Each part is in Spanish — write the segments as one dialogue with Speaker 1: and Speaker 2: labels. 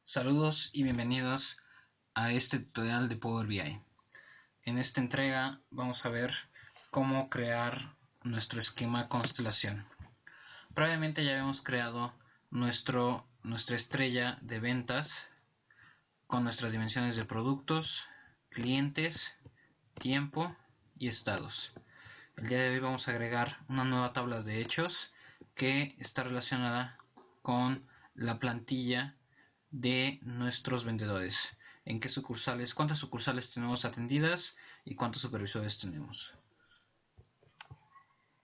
Speaker 1: Saludos y bienvenidos a este tutorial de Power BI. En esta entrega vamos a ver cómo crear nuestro esquema constelación. Previamente ya habíamos creado nuestra estrella de ventas con nuestras dimensiones de productos, clientes, tiempo y estados. El día de hoy vamos a agregar una nueva tabla de hechos que está relacionada con la plantilla de nuestros vendedores. En qué sucursales, cuántas sucursales tenemos atendidas y cuántos supervisores tenemos.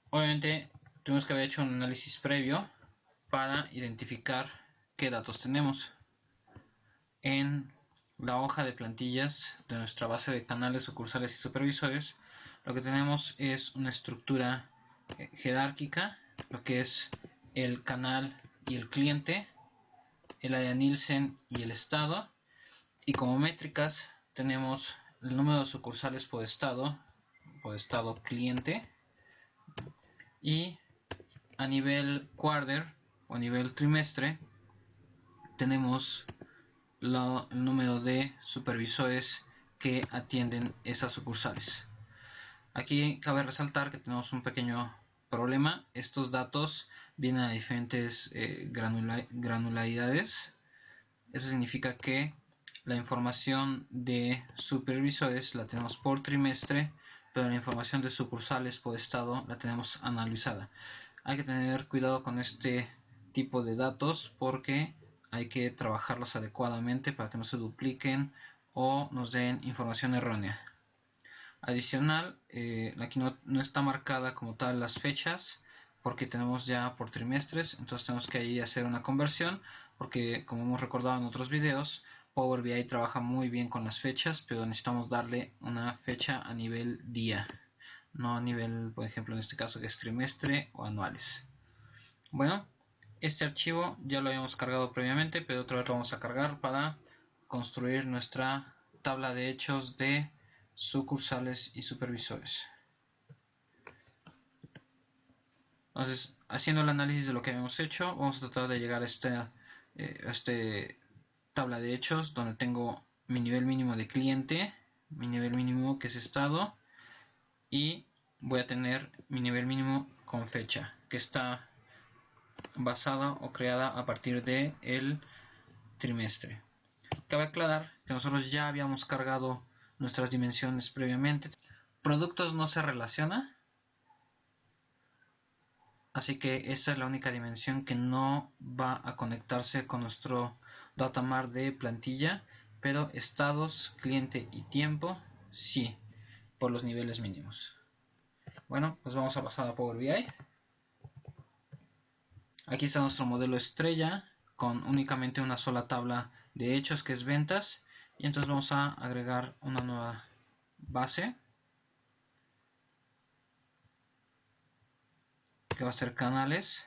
Speaker 1: Obviamente tenemos que haber hecho un análisis previo para identificar qué datos tenemos. En la hoja de plantillas de nuestra base de canales, sucursales y supervisores, lo que tenemos es una estructura jerárquica, lo que es el canal y el cliente, el área Nielsen y el estado, y como métricas tenemos el número de sucursales por estado cliente, y a nivel quarter o a nivel trimestre tenemos el número de supervisores que atienden esas sucursales. Aquí cabe resaltar que tenemos un pequeño problema. Estos datos vienen a diferentes granularidades. Eso significa que la información de supervisores la tenemos por trimestre, pero la información de sucursales por estado la tenemos anualizada. Hay que tener cuidado con este tipo de datos porque hay que trabajarlos adecuadamente para que no se dupliquen o nos den información errónea. Adicional, aquí no está marcada como tal las fechas porque tenemos ya por trimestres, entonces tenemos que ahí hacer una conversión porque, como hemos recordado en otros videos, Power BI trabaja muy bien con las fechas, pero necesitamos darle una fecha a nivel día, no a nivel, por ejemplo, en este caso que es trimestre o anuales. Bueno, este archivo ya lo habíamos cargado previamente, pero otra vez lo vamos a cargar para construir nuestra tabla de hechos de sucursales y supervisores. Entonces, haciendo el análisis de lo que habíamos hecho, vamos a tratar de llegar a esta tabla de hechos donde tengo mi nivel mínimo de cliente, mi nivel mínimo que es estado, y voy a tener mi nivel mínimo con fecha que está basada o creada a partir del trimestre. Cabe aclarar que nosotros ya habíamos cargado nuestras dimensiones previamente. Productos no se relaciona, así que esa es la única dimensión que no va a conectarse con nuestro datamar de plantilla, pero estados, cliente y tiempo sí, por los niveles mínimos. Bueno, pues vamos a pasar a Power BI. Aquí está nuestro modelo estrella con únicamente una sola tabla de hechos que es ventas, y entonces vamos a agregar una nueva base que va a ser canales,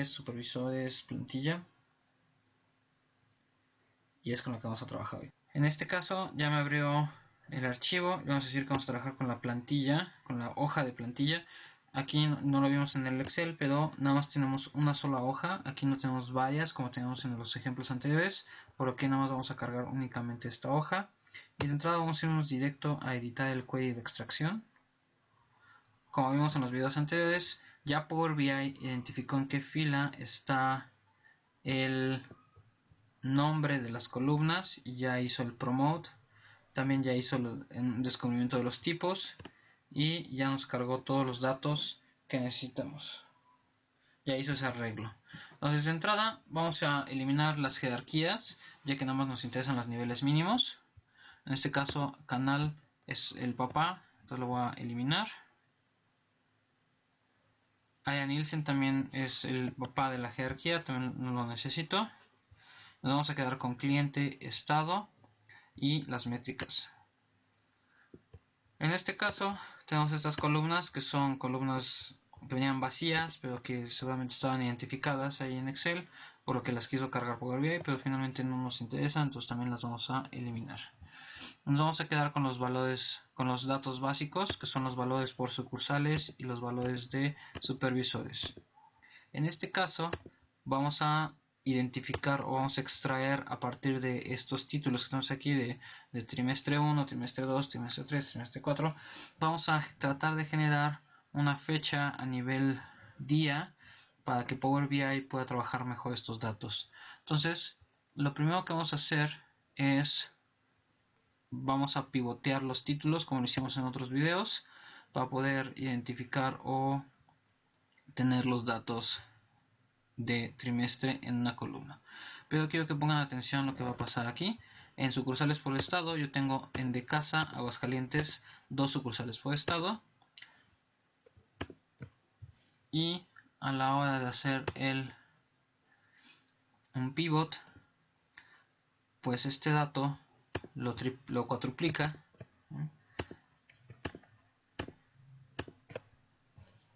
Speaker 1: supervisores, plantilla, y es con lo que vamos a trabajar hoy. En este caso ya me abrió el archivo y vamos a decir que vamos a trabajar con la plantilla, con la hoja de plantilla. Aquí no lo vimos en el Excel, pero nada más tenemos una sola hoja. Aquí no tenemos varias como tenemos en los ejemplos anteriores, por lo que nada más vamos a cargar únicamente esta hoja. Y de entrada vamos a irnos directo a editar el query de extracción. Como vimos en los videos anteriores, ya Power BI identificó en qué fila está el nombre de las columnas y ya hizo el promote. También ya hizo el descubrimiento de los tipos y ya nos cargó todos los datos que necesitamos. Ya hizo ese arreglo. Entonces, de entrada vamos a eliminar las jerarquías, ya que nada más nos interesan los niveles mínimos. En este caso, canal es el papá, entonces lo voy a eliminar. Aya Nielsen también es el papá de la jerarquía, también no lo necesito. Nos vamos a quedar con cliente, estado y las métricas. En este caso tenemos estas columnas que son columnas que venían vacías, pero que seguramente estaban identificadas ahí en Excel, por lo que las quiso cargar Power BI, pero finalmente no nos interesan, entonces también las vamos a eliminar. Nos vamos a quedar con los valores, con los datos básicos, que son los valores por sucursales y los valores de supervisores. En este caso vamos a identificar o vamos a extraer a partir de estos títulos que tenemos aquí de trimestre 1, trimestre 2, trimestre 3, trimestre 4. Vamos a tratar de generar una fecha a nivel día para que Power BI pueda trabajar mejor estos datos. Entonces, lo primero que vamos a hacer es vamos a pivotear los títulos como lo hicimos en otros videos para poder identificar o tener los datos de trimestre en una columna. Pero quiero que pongan atención a lo que va a pasar aquí. En sucursales por estado yo tengo en de casa Aguascalientes 2 sucursales por estado, y a la hora de hacer un pivot, pues este dato lo cuatruplica,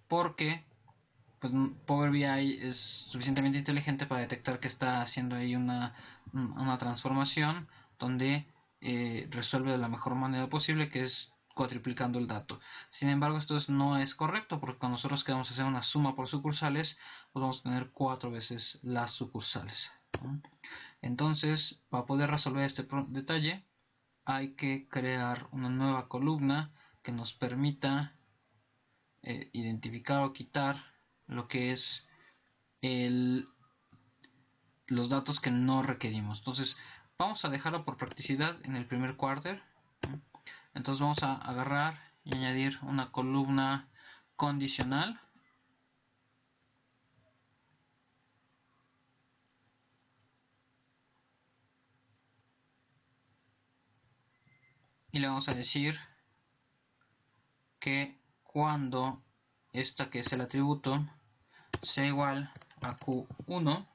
Speaker 1: porque pues Power BI es suficientemente inteligente para detectar que está haciendo ahí una transformación donde resuelve de la mejor manera posible, que es cuatriplicando el dato. Sin embargo, esto no es correcto, porque cuando nosotros queremos hacer una suma por sucursales, pues vamos a tener 4 veces las sucursales. Entonces, para poder resolver este detalle, hay que crear una nueva columna que nos permita identificar o quitar lo que es los datos que no requerimos. Entonces vamos a dejarlo por practicidad en el primer quarter. Entonces vamos a agarrar y añadir una columna condicional, y le vamos a decir que cuando esta, que es el atributo, sea igual a Q1,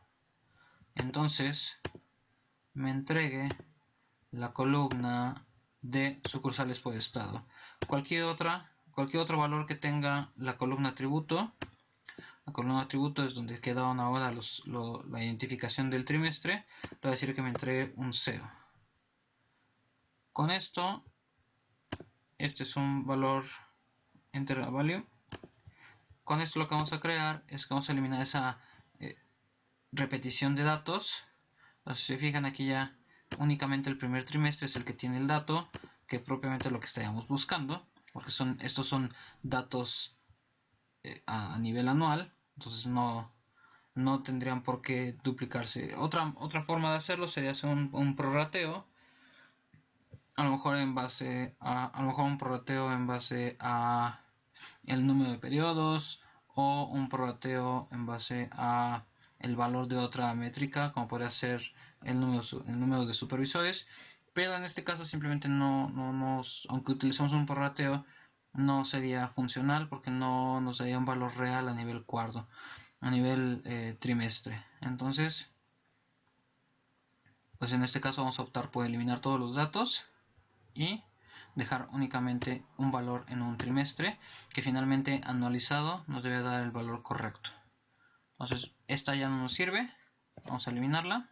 Speaker 1: entonces me entregue la columna de sucursales por estado. Cualquier otro valor que tenga la columna atributo es donde quedaron ahora la identificación del trimestre, le voy a decir que me entregue un 0. Con esto, este es un valor enter a value. Con esto lo que vamos a crear es que vamos a eliminar esa repetición de datos. Entonces, si se fijan, aquí ya únicamente el primer trimestre es el que tiene el dato, que propiamente lo que estaríamos buscando, porque estos son datos a nivel anual, entonces no tendrían por qué duplicarse. Otra forma de hacerlo sería hacer un prorrateo, a lo mejor un prorrateo en base a el número de periodos, o un prorrateo en base a el valor de otra métrica, como podría ser el número de supervisores. Pero en este caso simplemente aunque utilicemos un prorrateo, no sería funcional, porque no nos daría un valor real a nivel cuarto, a nivel trimestre. Entonces, pues en este caso vamos a optar por eliminar todos los datos y dejar únicamente un valor en un trimestre, que finalmente anualizado nos debe dar el valor correcto. Entonces esta ya no nos sirve, vamos a eliminarla.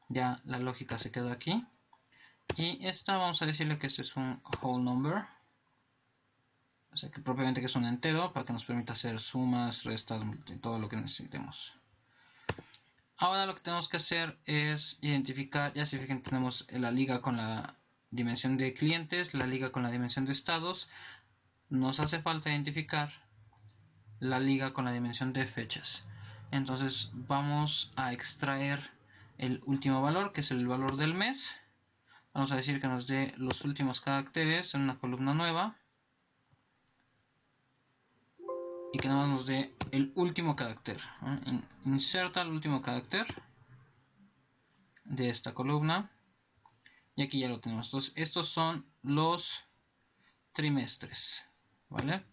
Speaker 1: Ya la lógica se quedó aquí. Y esta vamos a decirle que este es un whole number, o sea que propiamente que es un entero, para que nos permita hacer sumas, restas, todo lo que necesitemos. Ahora lo que tenemos que hacer es identificar, ya se fijan, tenemos la liga con la dimensión de clientes, la liga con la dimensión de estados. Nos hace falta identificar la liga con la dimensión de fechas. Entonces vamos a extraer el último valor, que es el valor del mes. Vamos a decir que nos dé los últimos caracteres en una columna nueva, y que nada más nos dé el último carácter. Inserta el último carácter de esta columna, y aquí ya lo tenemos. Entonces estos son los trimestres, ¿vale?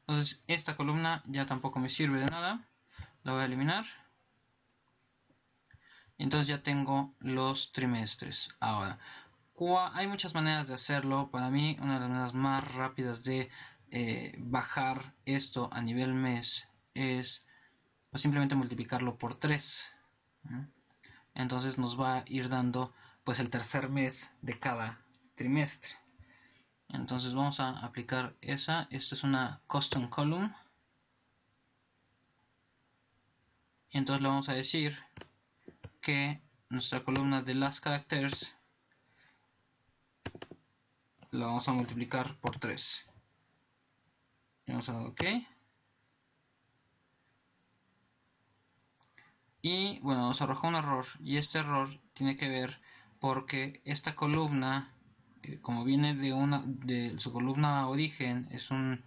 Speaker 1: Entonces esta columna ya tampoco me sirve de nada, la voy a eliminar. Entonces ya tengo los trimestres. Ahora, hay muchas maneras de hacerlo. Para mí, una de las maneras más rápidas de bajar esto a nivel mes es pues, simplemente multiplicarlo por 3. Entonces nos va a ir dando pues el tercer mes de cada trimestre. Entonces vamos a aplicar esa. Esto es una custom column. Entonces le vamos a decir que nuestra columna de last characters la vamos a multiplicar por 3. Y vamos a dar OK. Y bueno, nos arrojó un error, y este error tiene que ver porque esta columna, como viene de su columna origen, es un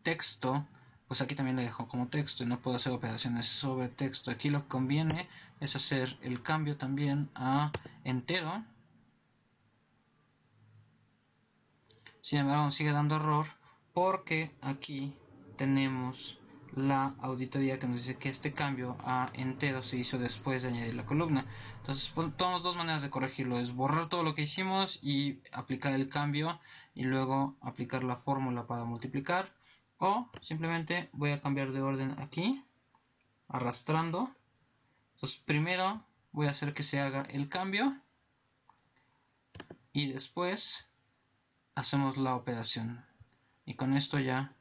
Speaker 1: texto, pues aquí también le dejo como texto y no puedo hacer operaciones sobre texto. Aquí lo que conviene es hacer el cambio también a entero. Sin embargo, nos sigue dando error porque aquí tenemos la auditoría que nos dice que este cambio a entero se hizo después de añadir la columna. Entonces tenemos dos maneras de corregirlo: es borrar todo lo que hicimos y aplicar el cambio y luego aplicar la fórmula para multiplicar, o simplemente voy a cambiar de orden aquí arrastrando. Entonces primero voy a hacer que se haga el cambio y después hacemos la operación, y con esto ya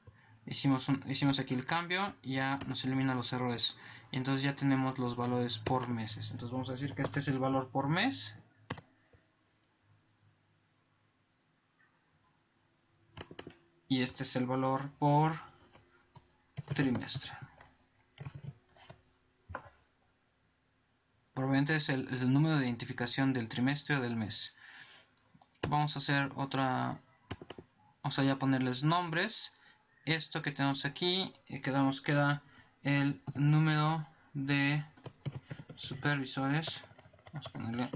Speaker 1: hicimos aquí el cambio y ya nos elimina los errores, y entonces ya tenemos los valores por meses. Entonces vamos a decir que este es el valor por mes y este es el valor por trimestre. Probablemente es el número de identificación del trimestre o del mes. Vamos a hacer otra, vamos a ya ponerles nombres. Esto que tenemos aquí, queda el número de supervisores. Vamos a ponerle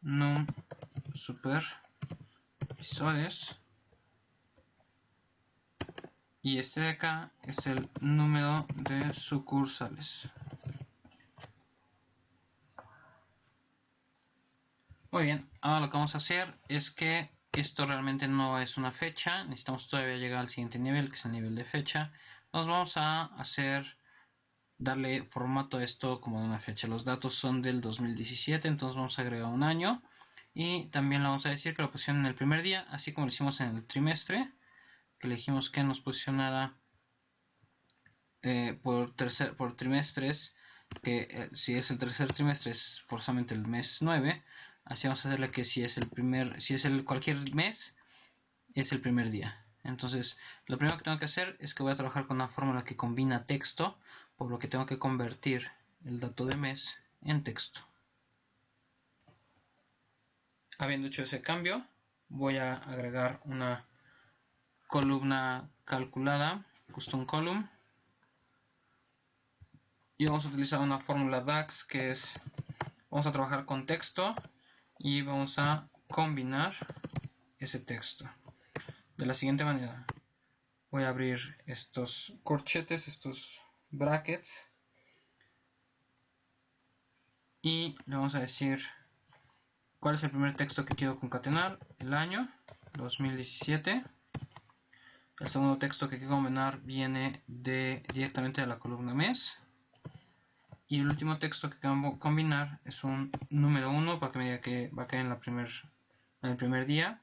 Speaker 1: num supervisores, y este de acá es el número de sucursales. Muy bien, ahora lo que vamos a hacer es que esto realmente no es una fecha, necesitamos todavía llegar al siguiente nivel, que es el nivel de fecha. Nos vamos a darle formato a esto como de una fecha. Los datos son del 2017, entonces vamos a agregar un año, y también le vamos a decir que lo posicionen en el primer día, así como lo hicimos en el trimestre, que le dijimos que nos posicionara por trimestres, que si es el tercer trimestre es forzosamente el mes 9. Así vamos a hacerle que si es cualquier mes, es el primer día. Entonces lo primero que tengo que hacer es que voy a trabajar con una fórmula que combina texto, por lo que tengo que convertir el dato de mes en texto. Habiendo hecho ese cambio, voy a agregar una columna calculada, custom column, y vamos a utilizar una fórmula DAX, que es, vamos a trabajar con texto y vamos a combinar ese texto de la siguiente manera. Voy a abrir estos corchetes, estos brackets, y le vamos a decir cuál es el primer texto que quiero concatenar: el año 2017. El segundo texto que quiero combinar viene directamente de la columna mes. Y el último texto que quiero combinar es un número 1 para que me diga que va a caer en el primer día.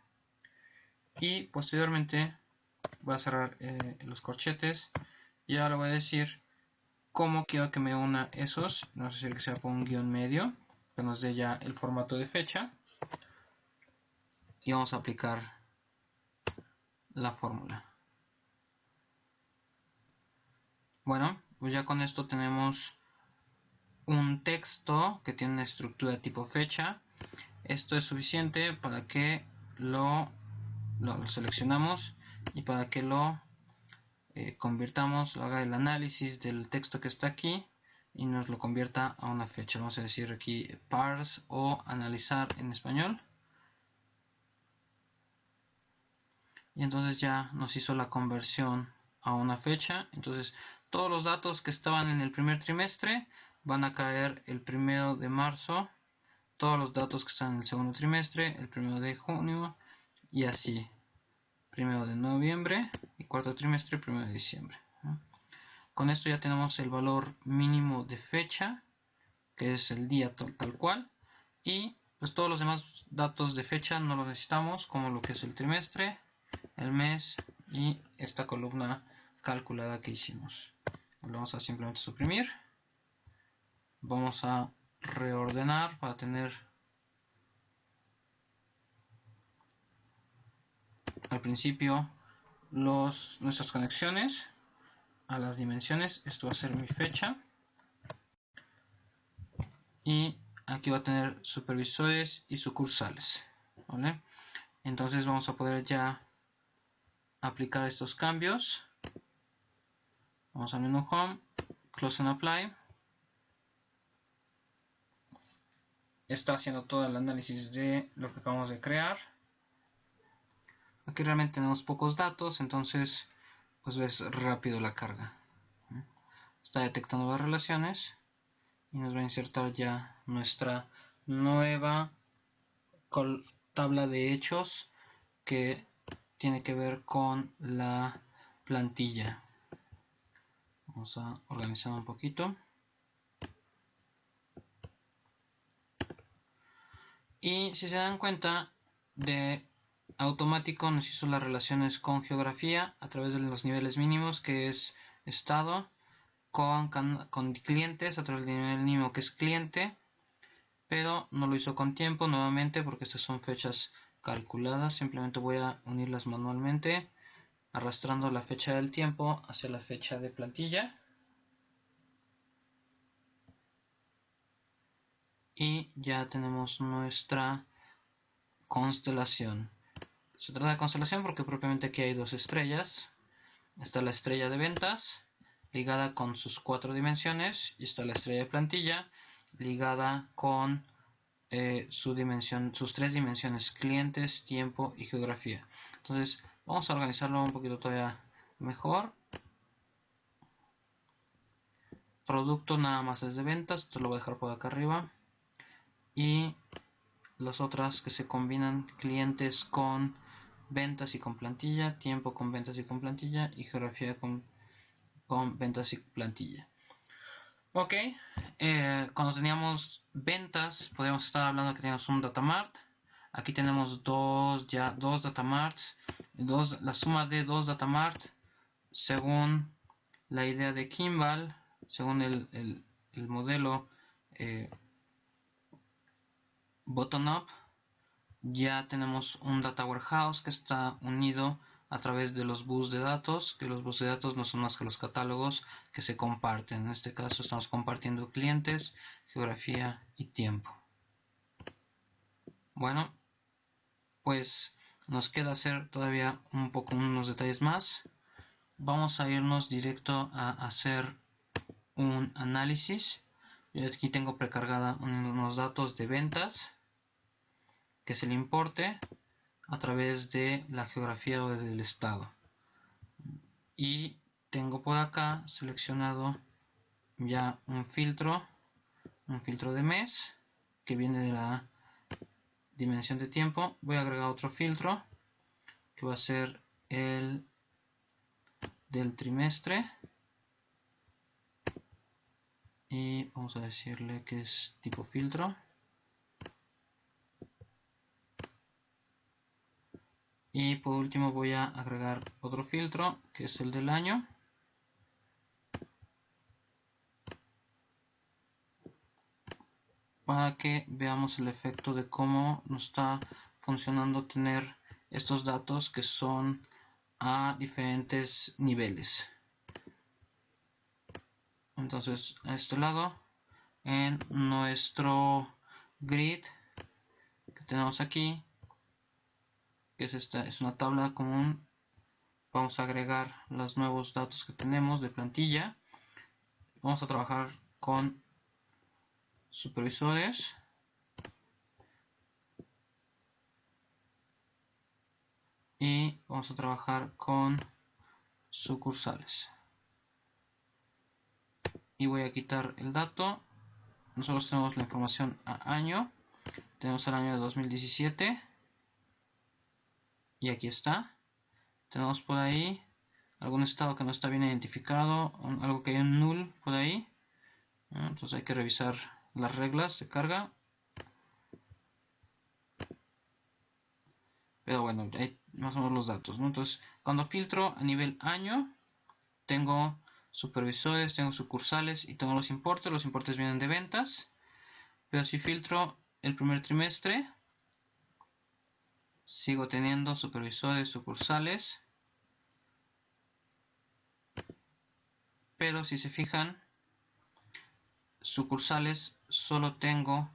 Speaker 1: Y posteriormente voy a cerrar los corchetes y ahora voy a decir cómo quiero que me una esos. Vamos a decir que sea por un guión medio, que nos dé ya el formato de fecha, y vamos a aplicar la fórmula. Bueno, pues ya con esto tenemos un texto que tiene una estructura tipo fecha. Esto es suficiente para que lo seleccionamos y para que lo convirtamos, haga el análisis del texto que está aquí y nos lo convierta a una fecha. Vamos a decir aquí parse o analizar en español, y entonces ya nos hizo la conversión a una fecha. Entonces todos los datos que estaban en el primer trimestre van a caer el 1 de marzo, todos los datos que están en el segundo trimestre el 1 de junio, y así 1 de noviembre, y cuarto trimestre 1 de diciembre. Con esto ya tenemos el valor mínimo de fecha, que es el día tal cual, y pues todos los demás datos de fecha no los necesitamos, como lo que es el trimestre, el mes y esta columna calculada que hicimos. Lo vamos a simplemente suprimir. Vamos a reordenar para tener al principio nuestras conexiones a las dimensiones. Esto va a ser mi fecha. Y aquí va a tener supervisores y sucursales, ¿vale? Entonces vamos a poder ya aplicar estos cambios. Vamos al menú Home, Close and Apply. Está haciendo todo el análisis de lo que acabamos de crear. Aquí realmente tenemos pocos datos, entonces pues es rápido la carga. Está detectando las relaciones y nos va a insertar ya nuestra nueva tabla de hechos que tiene que ver con la plantilla. Vamos a organizar un poquito. Y si se dan cuenta, de automático nos hizo las relaciones con geografía a través de los niveles mínimos, que es estado, con clientes a través del nivel mínimo, que es cliente, pero no lo hizo con tiempo nuevamente porque estas son fechas calculadas. Simplemente voy a unirlas manualmente, arrastrando la fecha del tiempo hacia la fecha de plantilla. Y ya tenemos nuestra constelación. Se trata de constelación porque propiamente aquí hay dos estrellas. Está la estrella de ventas ligada con sus 4 dimensiones y está la estrella de plantilla ligada con sus 3 dimensiones: clientes, tiempo y geografía. Entonces vamos a organizarlo un poquito todavía mejor. Producto nada más es de ventas, esto lo voy a dejar por acá arriba. Y las otras que se combinan: clientes con ventas y con plantilla, tiempo con ventas y con plantilla, y geografía con ventas y plantilla. Ok, cuando teníamos ventas podríamos estar hablando que teníamos un datamart. Aquí tenemos dos datamarts, la suma de dos datamarts según la idea de Kimball, según el modelo bottom-up. Ya tenemos un data warehouse que está unido a través de los bus de datos, que los bus de datos no son más que los catálogos que se comparten. En este caso estamos compartiendo clientes, geografía y tiempo. Bueno, pues nos queda hacer todavía unos detalles más. Vamos a irnos directo a hacer un análisis. Yo aquí tengo precargada unos datos de ventas, que es el importe a través de la geografía o del estado. Y tengo por acá seleccionado ya un filtro de mes que viene de la dimensión de tiempo. Voy a agregar otro filtro que va a ser el del trimestre y vamos a decirle que es tipo filtro. Y por último voy a agregar otro filtro que es el del año. Para que veamos el efecto de cómo nos está funcionando tener estos datos que son a diferentes niveles. Entonces a este lado, en nuestro grid que tenemos aquí, que es una tabla común, vamos a agregar los nuevos datos que tenemos de plantilla. Vamos a trabajar con supervisores y vamos a trabajar con sucursales. Y voy a quitar el dato. Nosotros tenemos la información a año. Tenemos el año de 2017 y aquí está. Tenemos por ahí algún estado que no está bien identificado, algo que hay un null por ahí. Entonces hay que revisar las reglas de carga. Pero bueno, hay más o menos los datos, ¿no? Entonces cuando filtro a nivel año, tengo supervisores, tengo sucursales y tengo los importes. Los importes vienen de ventas. Pero si filtro el primer trimestre, sigo teniendo supervisores, sucursales. Pero si se fijan, sucursales solo tengo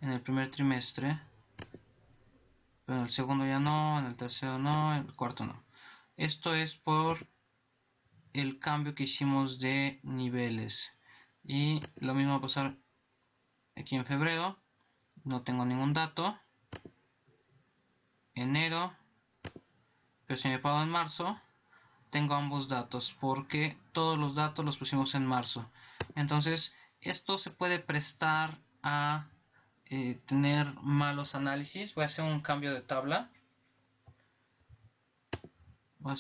Speaker 1: en el primer trimestre. Pero en el segundo ya no, en el tercero no, en el cuarto no. Esto es por el cambio que hicimos de niveles. Y lo mismo va a pasar aquí en febrero. No tengo ningún dato. Enero. Pero si me pago en marzo, tengo ambos datos porque todos los datos los pusimos en marzo. Entonces esto se puede prestar a tener malos análisis. Voy a hacer un cambio de tabla. Voy a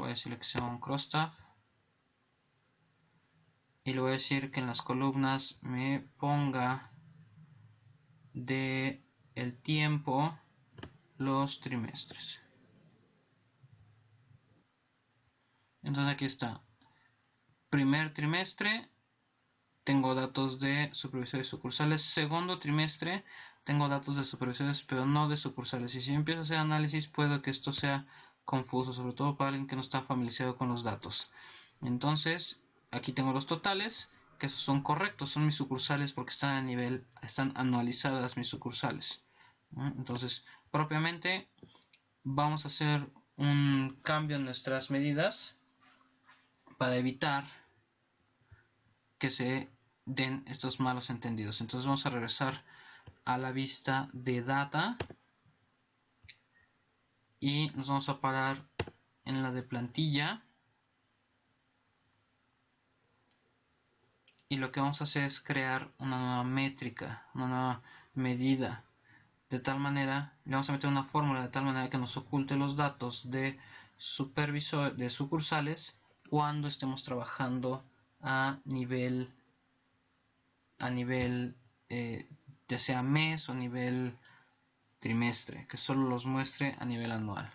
Speaker 1: decirle que sea un crosstab. Y le voy a decir que en las columnas me ponga de el tiempo los trimestres. Entonces aquí está. Primer trimestre tengo datos de supervisores sucursales. Segundo trimestre tengo datos de supervisores pero no de sucursales. Y si empiezo a hacer análisis puede que esto sea confuso, sobre todo para alguien que no está familiarizado con los datos. Entonces aquí tengo los totales, que esos son correctos, son mis sucursales porque están a nivel, están anualizadas mis sucursales. Entonces propiamente vamos a hacer un cambio en nuestras medidas para evitar que se den estos malos entendidos. Entonces vamos a regresar a la vista de data y nos vamos a parar en la de plantilla, y lo que vamos a hacer es crear una nueva métrica, una nueva medida, de tal manera, le vamos a meter una fórmula de tal manera que nos oculte los datos de supervisor de sucursales cuando estemos trabajando a nivel ya sea mes o nivel trimestre, que solo los muestre a nivel anual.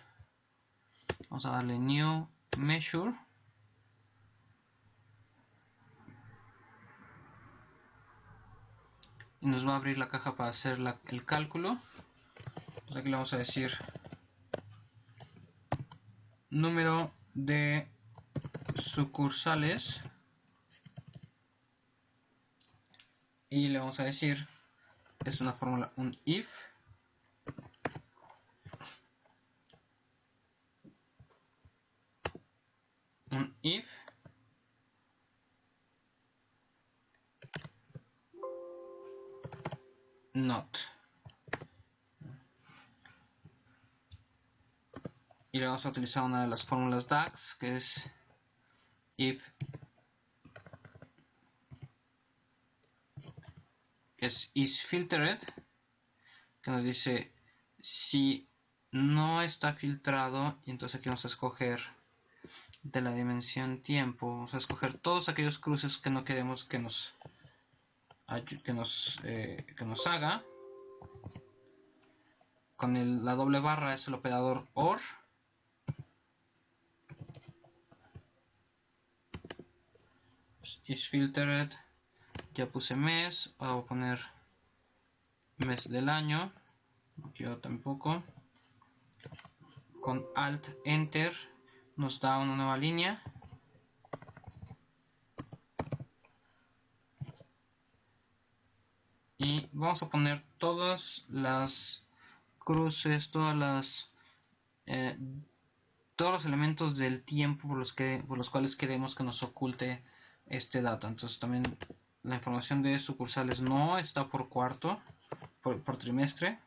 Speaker 1: Vamos a darle new measure y nos va a abrir la caja para hacer el cálculo. Entonces aquí le vamos a decir número de sucursales y le vamos a decir, es una fórmula, un if not, y le vamos a utilizar una de las fórmulas DAX, que es if isFiltered, que nos dice si no está filtrado, y entonces aquí vamos a escoger de la dimensión tiempo, vamos a escoger todos aquellos cruces que no queremos que nos haga. Con la doble barra es el operador OR. isFiltered, ya puse mes, ahora voy a poner mes del año, no quiero tampoco. Con Alt Enter nos da una nueva línea. Y vamos a poner todas las cruces, todos los elementos del tiempo por los cuales queremos que nos oculte este dato. Entonces también la información de sucursales no está por cuarto, por trimestre.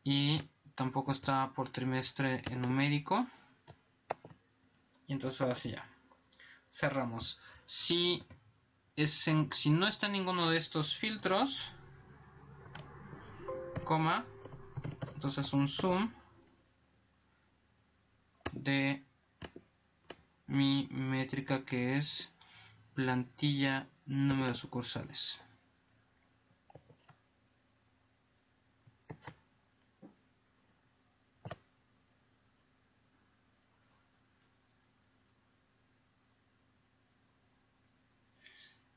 Speaker 1: Y tampoco está por trimestre en numérico. Y entonces ahora sí ya. Cerramos. Si no está en ninguno de estos filtros, coma, entonces un zoom de mi métrica que es plantilla número de sucursales.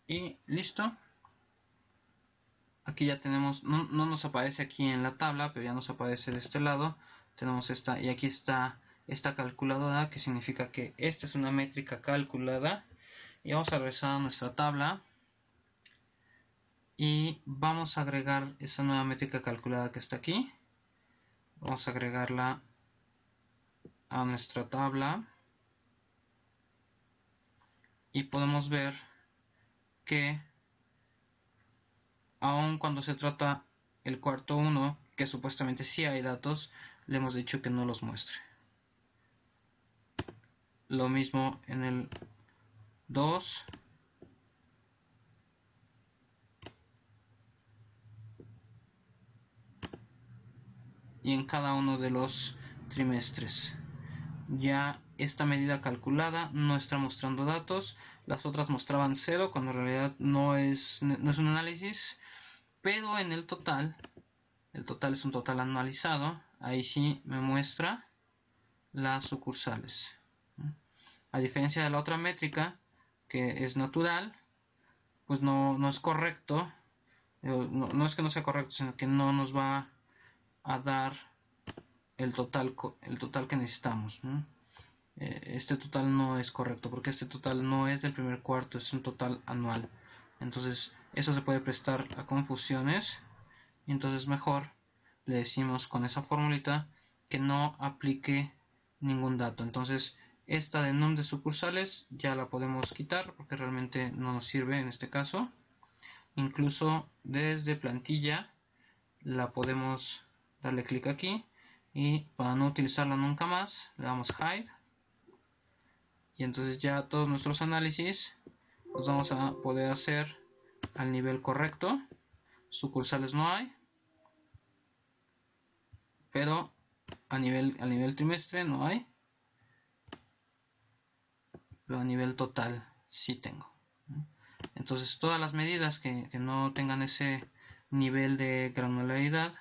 Speaker 1: Y listo. Aquí ya tenemos, no nos aparece aquí en la tabla, pero ya nos aparece de este lado. Tenemos esta, y aquí está esta calculadora, que significa que esta es una métrica calculada. Y vamos a regresar a nuestra tabla. Y vamos a agregar esa nueva métrica calculada que está aquí. Vamos a agregarla a nuestra tabla. Y podemos ver que aun cuando se trata el cuarto 1, que supuestamente sí hay datos, le hemos dicho que no los muestre. Lo mismo en el 2. Y en cada uno de los trimestres. Ya esta medida calculada no está mostrando datos. Las otras mostraban 0 cuando en realidad no es un análisis. Pero en el total es un total anualizado. Ahí sí me muestra las sucursales. A diferencia de la otra métrica, que es natural, pues no es correcto. No es que no sea correcto, sino que no nos va a dar el total que necesitamos, ¿no? Este total no es correcto, porque este total no es del primer cuarto, es un total anual. Entonces eso se puede prestar a confusiones, y entonces mejor le decimos con esa formulita que no aplique ningún dato. Entonces esta de num de sucursales ya la podemos quitar, porque realmente no nos sirve en este caso. Incluso desde plantilla la podemos darle clic aquí, y para no utilizarla nunca más le damos hide, y entonces ya todos nuestros análisis los vamos a poder hacer al nivel correcto. Sucursales no hay, pero a nivel trimestre no hay, pero a nivel total sí tengo. Entonces todas las medidas que no tengan ese nivel de granularidad,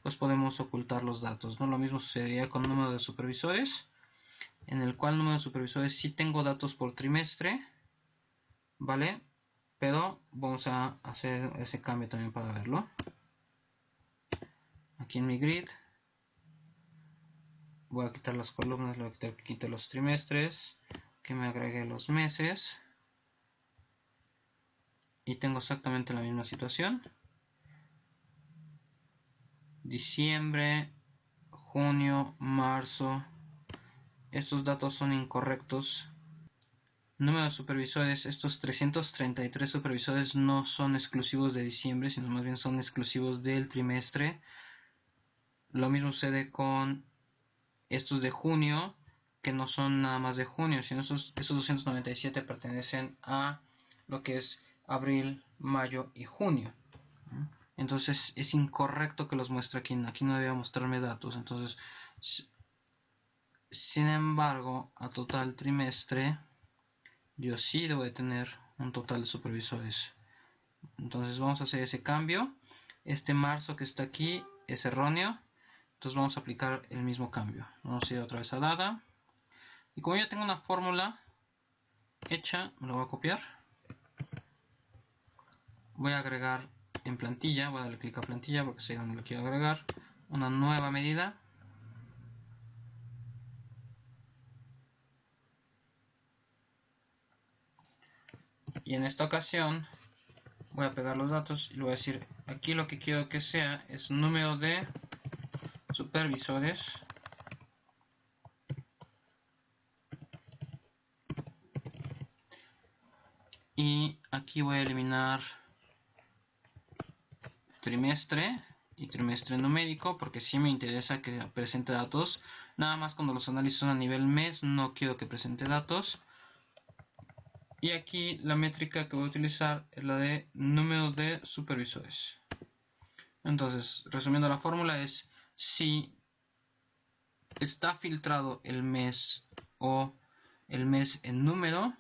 Speaker 1: pues podemos ocultar los datos, ¿no? Lo mismo sucedería con el número de supervisores, en el cual el número de supervisores sí tengo datos por trimestre, ¿vale? Pero vamos a hacer ese cambio también para verlo. Aquí en mi grid voy a quitar las columnas, le voy a quitar los trimestres, que me agregue los meses, y tengo exactamente la misma situación. Diciembre, junio, marzo, estos datos son incorrectos. Número de supervisores, estos 333 supervisores no son exclusivos de diciembre, sino más bien son exclusivos del trimestre. Lo mismo sucede con estos de junio, que no son nada más de junio, sino estos 297 pertenecen a lo que es abril, mayo y junio. Entonces es incorrecto que los muestre aquí. Aquí no debía mostrarme datos. Entonces, sin embargo, a total trimestre, yo sí debo de tener un total de supervisores. Entonces vamos a hacer ese cambio. Este marzo que está aquí es erróneo. Entonces vamos a aplicar el mismo cambio. Vamos a ir otra vez a data. Y como ya tengo una fórmula hecha, me lo voy a copiar. Voy a agregar en plantilla, voy a darle clic a plantilla porque sé dónde lo quiero agregar, una nueva medida. Y en esta ocasión voy a pegar los datos y le voy a decir, aquí lo que quiero que sea es número de supervisores y aquí voy a eliminar trimestre y trimestre numérico, porque sí me interesa que presente datos. Nada más cuando los análisis son a nivel mes, no quiero que presente datos. Y aquí la métrica que voy a utilizar es la de número de supervisores. Entonces, resumiendo la fórmula es, si está filtrado el mes o el mes en número,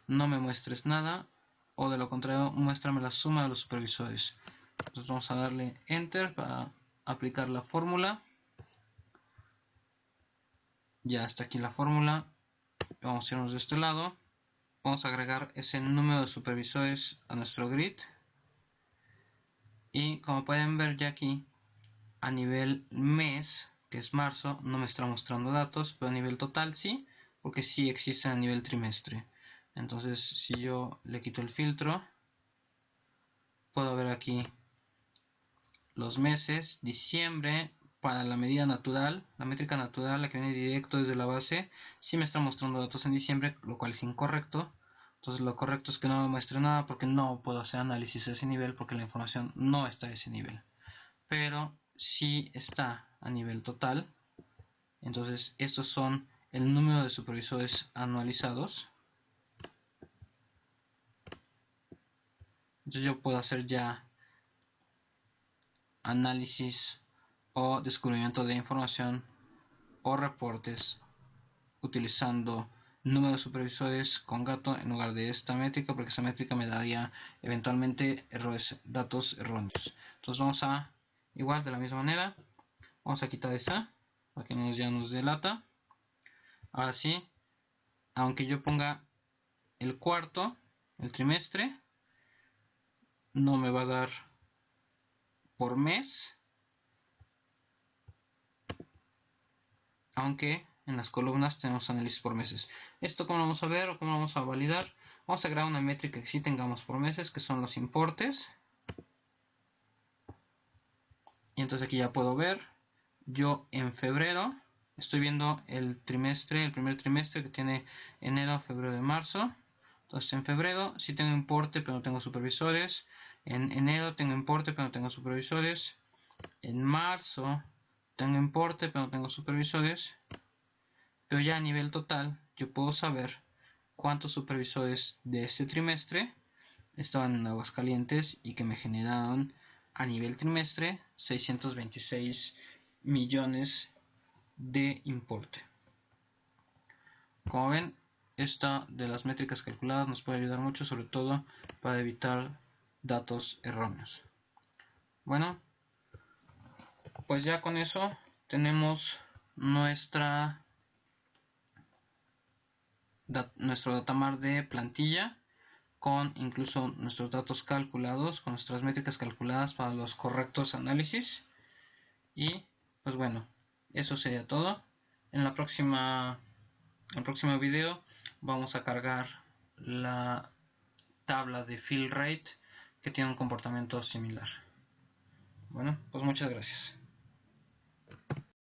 Speaker 1: no me muestres nada, o de lo contrario, muéstrame la suma de los supervisores. Entonces vamos a darle Enter para aplicar la fórmula. Ya está aquí la fórmula. Vamos a irnos de este lado. vamos a agregar ese número de supervisores a nuestro grid. Y como pueden ver ya aquí, a nivel mes, que es marzo, no me está mostrando datos, pero a nivel total sí, porque sí existe a nivel trimestre. Entonces, si yo le quito el filtro, puedo ver aquí los meses. Diciembre, para la medida natural, la métrica natural, la que viene directo desde la base, sí me está mostrando datos en diciembre, lo cual es incorrecto. Entonces lo correcto es que no me muestre nada, porque no puedo hacer análisis a ese nivel, porque la información no está a ese nivel. Pero sí está a nivel total. Entonces estos son el número de supervisores anualizados. Entonces yo puedo hacer ya análisis o descubrimiento de información o reportes utilizando número de supervisores con gato en lugar de esta métrica, porque esa métrica me daría eventualmente datos erróneos. Entonces vamos a, igual de la misma manera, vamos a quitar esa para que ya nos delata. Ahora sí, aunque yo ponga el cuarto, el trimestre, no me va a dar por mes, aunque en las columnas tenemos análisis por meses. ¿Esto cómo lo vamos a ver o cómo lo vamos a validar? Vamos a agregar una métrica que sí tengamos por meses, que son los importes. Y entonces aquí ya puedo ver, yo en febrero estoy viendo el trimestre, el primer trimestre que tiene enero, febrero y marzo. Entonces en febrero sí tengo importe pero no tengo supervisores. En enero tengo importe pero no tengo supervisores. En marzo tengo importe pero no tengo supervisores. Pero ya a nivel total yo puedo saber cuántos supervisores de este trimestre estaban en Aguascalientes y que me generaron a nivel trimestre 626 millones de importe. Como ven, esta de las métricas calculadas nos puede ayudar mucho, sobre todo para evitar datos erróneos. Bueno, pues ya con eso tenemos nuestro datamar de plantilla con incluso nuestros datos calculados, con nuestras métricas calculadas para los correctos análisis. Y pues bueno, eso sería todo. En el próximo video vamos a cargar la tabla de fill rate que tiene un comportamiento similar. Bueno, pues muchas gracias.